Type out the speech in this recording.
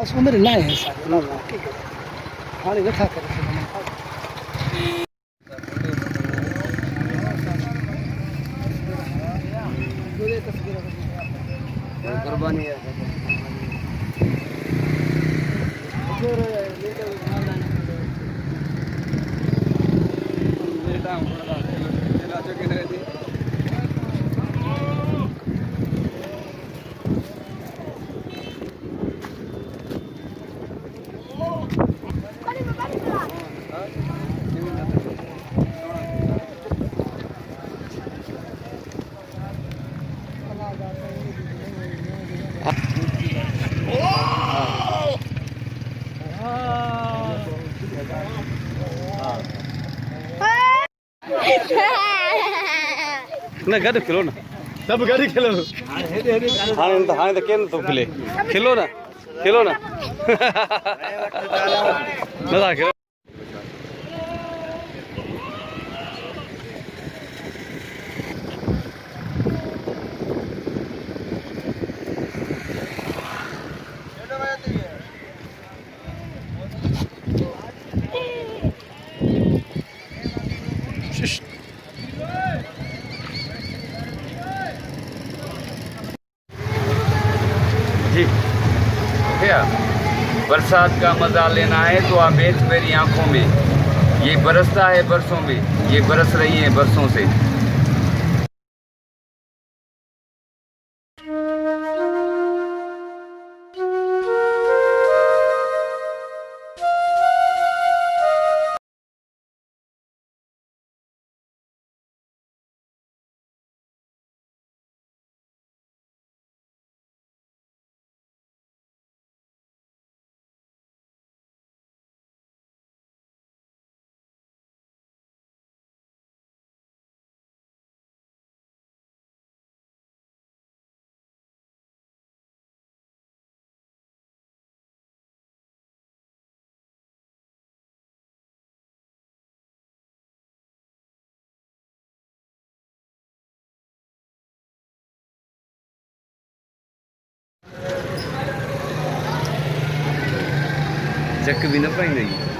बस उम्र लाए हैं सारे ना ठीक है खाली रखा कर कुर्बानी है ना गाड़ी खेलो ना सब गाड़ी खेलो हाँ तो क्या तो खेले खेलो ना ना खेलो जी भैया बरसात का मज़ा लेना है तो आप देख मेरी आंखों में ये बरसता है बरसों में ये बरस रही है बरसों से चक भी ना पाई नहीं